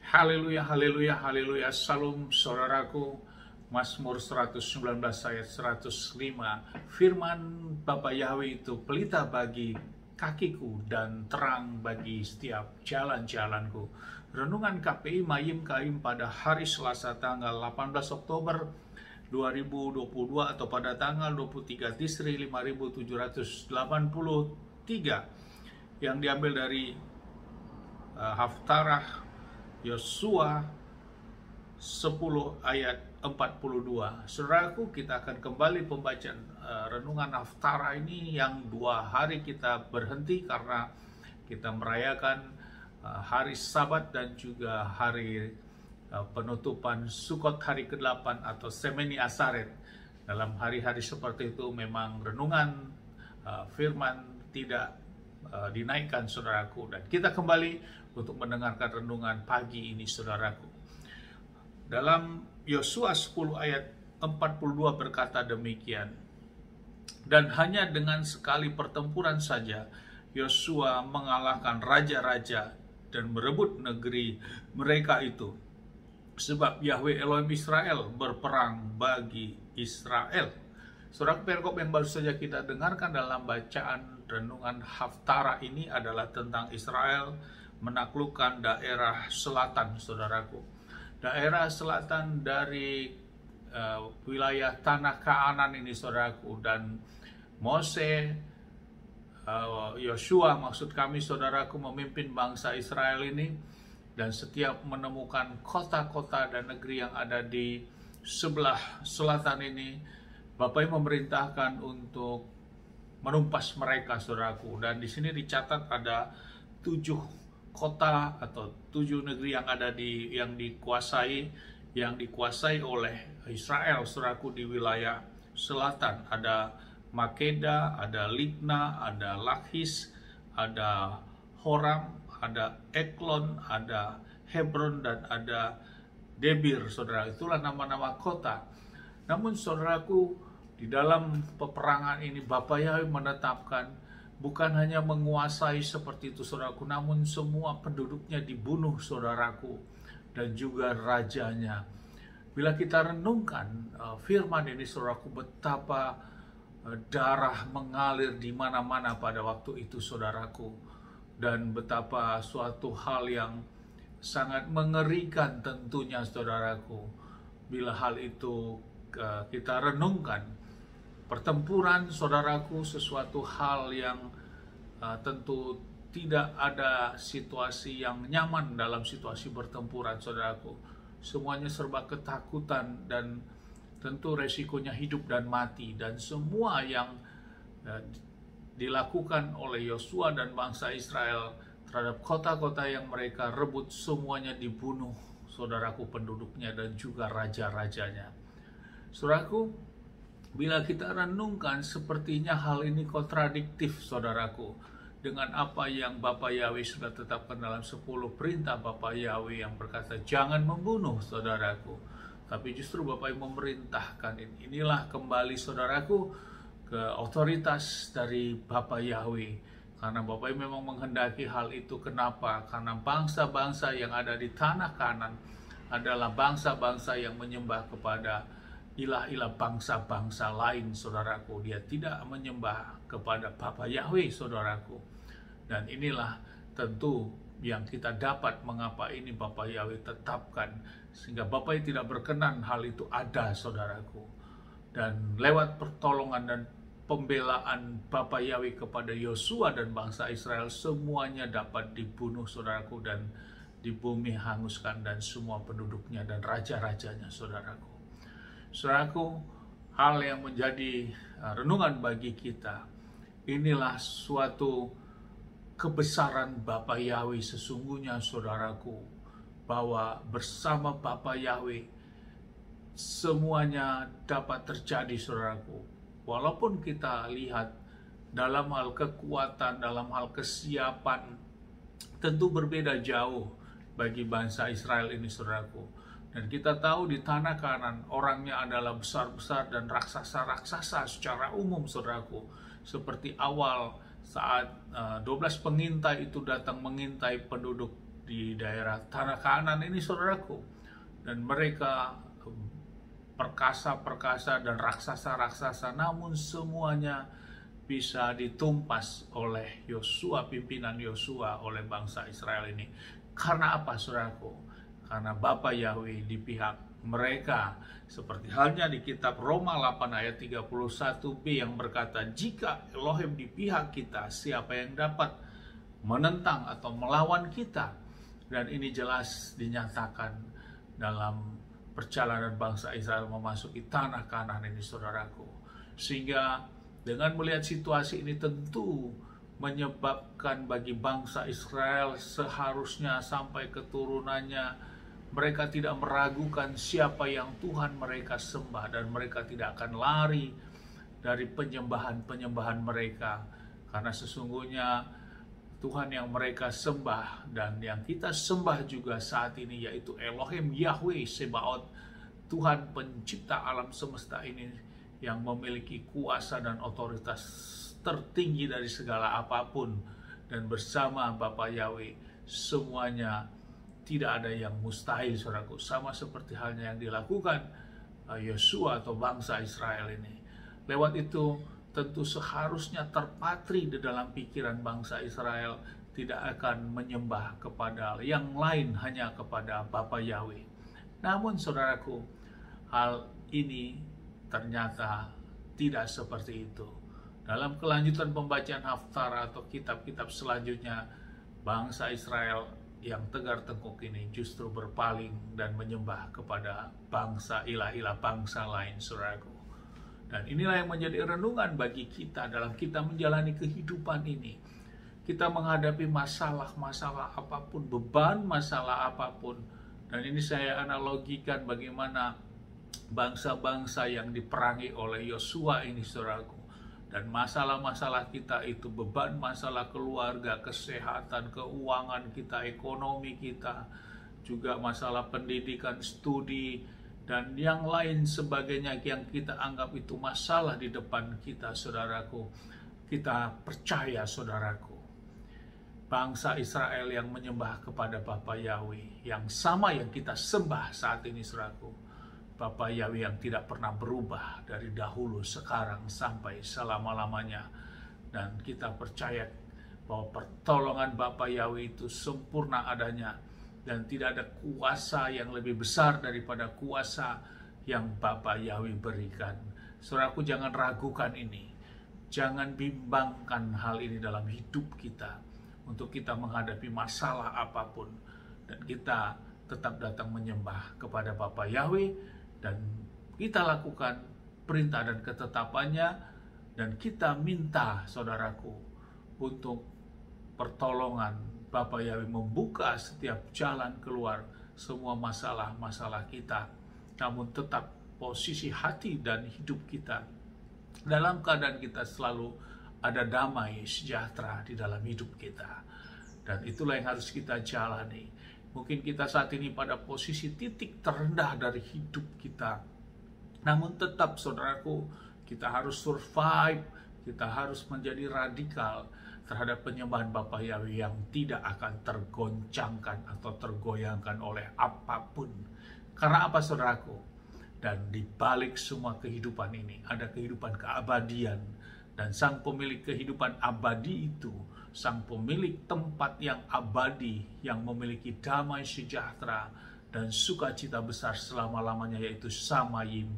Haleluya, haleluya, haleluya. Salam saudaraku. Mazmur 119 ayat 105. Firman Bapa Yahweh itu pelita bagi kakiku dan terang bagi setiap jalan-jalanku. Renungan KPI Mayim Kaim pada hari Selasa tanggal 18 Oktober 2022 atau pada tanggal 23 Tisri 5783 yang diambil dari Haftarah Yosua 10 ayat 42. Saudaraku, kita akan kembali pembacaan renungan Haftarah ini yang 2 hari kita berhenti karena kita merayakan hari Sabat dan juga hari penutupan Sukot hari ke-8 atau Semeni Asaret. Dalam hari-hari seperti itu memang renungan firman tidak dinaikkan, saudaraku, dan kita kembali untuk mendengarkan renungan pagi ini, saudaraku. Dalam Yosua 10 ayat 42 berkata demikian, dan hanya dengan sekali pertempuran saja Yosua mengalahkan raja-raja dan merebut negeri mereka itu, sebab Yahweh Elohim Israel berperang bagi Israel. Saudara perikop yang baru saja kita dengarkan dalam bacaan renungan Haftarah ini adalah tentang Israel menaklukkan daerah selatan, saudaraku. Daerah selatan dari wilayah tanah Kanaan ini, saudaraku, dan Mose, Yosua maksud kami, saudaraku, memimpin bangsa Israel ini, dan setiap menemukan kota-kota dan negeri yang ada di sebelah selatan ini, Bapak memerintahkan untuk menumpas mereka, saudaraku. Dan di sini dicatat ada 7 kota atau 7 negeri yang ada yang dikuasai oleh Israel, saudaraku, di wilayah selatan. Ada Makeda, ada Libna, ada Lakhis, ada Horam, ada Eklon, ada Hebron, dan ada Debir, saudara. Itulah nama-nama kota. Namun, saudaraku, di dalam peperangan ini Bapa Yahweh menetapkan bukan hanya menguasai seperti itu, saudaraku, namun semua penduduknya dibunuh, saudaraku, dan juga rajanya. Bila kita renungkan firman ini, saudaraku, betapa darah mengalir di mana-mana pada waktu itu, saudaraku, dan betapa suatu hal yang sangat mengerikan tentunya, saudaraku, bila hal itu kita renungkan. Pertempuran, saudaraku, sesuatu hal yang tentu tidak ada situasi yang nyaman dalam situasi pertempuran, saudaraku. Semuanya serba ketakutan dan tentu resikonya hidup dan mati. Dan semua yang dilakukan oleh Yosua dan bangsa Israel terhadap kota-kota yang mereka rebut, semuanya dibunuh, saudaraku, penduduknya dan juga raja-rajanya. Saudaraku, bila kita renungkan, sepertinya hal ini kontradiktif, saudaraku, dengan apa yang Bapa Yahweh sudah tetapkan dalam 10 perintah Bapa Yahweh yang berkata jangan membunuh, saudaraku. Tapi justru Bapa yang memerintahkan ini. Inilah kembali, saudaraku, ke otoritas dari Bapa Yahweh. Karena Bapa memang menghendaki hal itu. Kenapa? Karena bangsa-bangsa yang ada di tanah Kanaan adalah bangsa-bangsa yang menyembah kepada ilah-ilah bangsa-bangsa lain, saudaraku. Dia tidak menyembah kepada Bapa Yahweh, saudaraku. Dan inilah tentu yang kita dapat mengapa ini Bapa Yahweh tetapkan, sehingga Bapa tidak berkenan hal itu ada, saudaraku. Dan lewat pertolongan dan pembelaan Bapa Yahweh kepada Yosua dan bangsa Israel, semuanya dapat dibunuh, saudaraku, dan di bumi hanguskan dan semua penduduknya dan raja-rajanya, saudaraku. Saudaraku, hal yang menjadi renungan bagi kita, inilah suatu kebesaran Bapa Yahweh sesungguhnya, saudaraku, bahwa bersama Bapa Yahweh semuanya dapat terjadi, saudaraku. Walaupun kita lihat dalam hal kekuatan, dalam hal kesiapan, tentu berbeda jauh bagi bangsa Israel ini, saudaraku. Dan kita tahu di tanah Kanaan orangnya adalah besar-besar dan raksasa-raksasa secara umum, saudaraku. Seperti awal saat 12 pengintai itu datang mengintai penduduk di daerah tanah Kanaan ini, saudaraku. Dan mereka perkasa-perkasa dan raksasa-raksasa, namun semuanya bisa ditumpas oleh Yosua, pimpinan Yosua, oleh bangsa Israel ini. Karena apa, saudaraku? Karena Bapa Yahweh di pihak mereka. Seperti halnya di kitab Roma 8 ayat 31b yang berkata, jika Elohim di pihak kita, siapa yang dapat menentang atau melawan kita? Dan ini jelas dinyatakan dalam perjalanan bangsa Israel memasuki tanah Kanaan ini, saudaraku. Sehingga dengan melihat situasi ini tentu menyebabkan bagi bangsa Israel seharusnya sampai keturunannya mereka tidak meragukan siapa yang Tuhan mereka sembah, dan mereka tidak akan lari dari penyembahan-penyembahan mereka. Karena sesungguhnya Tuhan yang mereka sembah dan yang kita sembah juga saat ini, yaitu Elohim Yahweh Sebaot, Tuhan pencipta alam semesta ini, yang memiliki kuasa dan otoritas tertinggi dari segala apapun. Dan bersama Bapa Yahweh semuanya tidak ada yang mustahil, saudaraku. Sama seperti halnya yang dilakukan Yosua atau bangsa Israel ini. Lewat itu tentu seharusnya terpatri di dalam pikiran bangsa Israel, tidak akan menyembah kepada yang lain, hanya kepada Bapa Yahweh. Namun saudaraku, hal ini ternyata tidak seperti itu. Dalam kelanjutan pembacaan Haftarah atau kitab-kitab selanjutnya, bangsa Israel yang tegar tengkuk ini justru berpaling dan menyembah kepada bangsa ilah-ilah bangsa lain, saudaraku. Dan inilah yang menjadi renungan bagi kita dalam kita menjalani kehidupan ini. Kita menghadapi masalah-masalah apapun, beban masalah apapun. Dan ini saya analogikan bagaimana bangsa-bangsa yang diperangi oleh Yosua ini, saudaraku. Dan masalah-masalah kita itu, beban masalah keluarga, kesehatan, keuangan kita, ekonomi kita, juga masalah pendidikan, studi, dan yang lain sebagainya yang kita anggap itu masalah di depan kita, saudaraku. Kita percaya, saudaraku, bangsa Israel yang menyembah kepada Bapa Yahweh, yang sama yang kita sembah saat ini, saudaraku. Bapa Yahweh yang tidak pernah berubah dari dahulu, sekarang, sampai selama-lamanya. Dan kita percaya bahwa pertolongan Bapa Yahweh itu sempurna adanya, dan tidak ada kuasa yang lebih besar daripada kuasa yang Bapa Yahweh berikan. Saudaraku, jangan ragukan ini. Jangan bimbangkan hal ini dalam hidup kita, untuk kita menghadapi masalah apapun. Dan kita tetap datang menyembah kepada Bapa Yahweh, dan kita lakukan perintah dan ketetapannya, dan kita minta, saudaraku, untuk pertolongan Bapa Yahweh membuka setiap jalan keluar semua masalah-masalah kita. Namun tetap posisi hati dan hidup kita dalam keadaan kita selalu ada damai sejahtera di dalam hidup kita. Dan itulah yang harus kita jalani. Mungkin kita saat ini pada posisi titik terendah dari hidup kita. Namun tetap, saudaraku, kita harus survive, kita harus menjadi radikal terhadap penyembahan Bapa Yahweh yang tidak akan tergoncangkan atau tergoyangkan oleh apapun. Karena apa, saudaraku? Dan di balik semua kehidupan ini ada kehidupan keabadian. Dan sang pemilik kehidupan abadi itu, sang pemilik tempat yang abadi, yang memiliki damai sejahtera dan sukacita besar selama-lamanya, yaitu Samayim,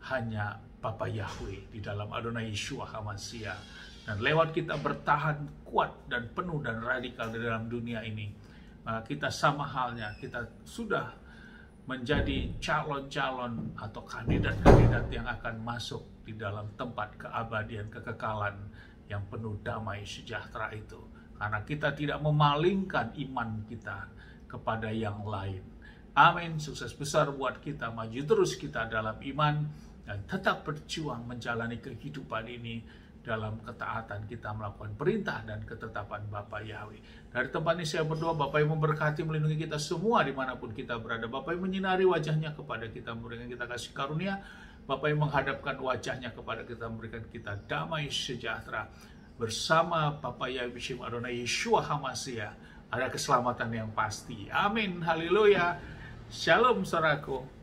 hanya Bapa Yahweh di dalam Adonai Yeshua HaMashiach. Dan lewat kita bertahan kuat dan penuh dan radikal di dalam dunia ini, kita sama halnya, kita sudah menjadi calon-calon atau kandidat-kandidat yang akan masuk di dalam tempat keabadian, kekekalan yang penuh damai sejahtera itu. Karena kita tidak memalingkan iman kita kepada yang lain. Amin. Sukses besar buat kita, maju terus kita dalam iman, dan tetap berjuang menjalani kehidupan ini dalam ketaatan kita melakukan perintah dan ketetapan Bapa Yahweh. Dari tempat ini saya berdoa, Bapa yang memberkati, melindungi kita semua dimanapun kita berada. Bapa yang menyinari wajahnya kepada kita, memberikan kita kasih karunia. Bapa yang menghadapkan wajahnya kepada kita, memberikan kita damai sejahtera. Bersama Bapa Yahweh Adonai Yeshua HaMashiach, ada keselamatan yang pasti. Amin, haleluya. Shalom saudaraku.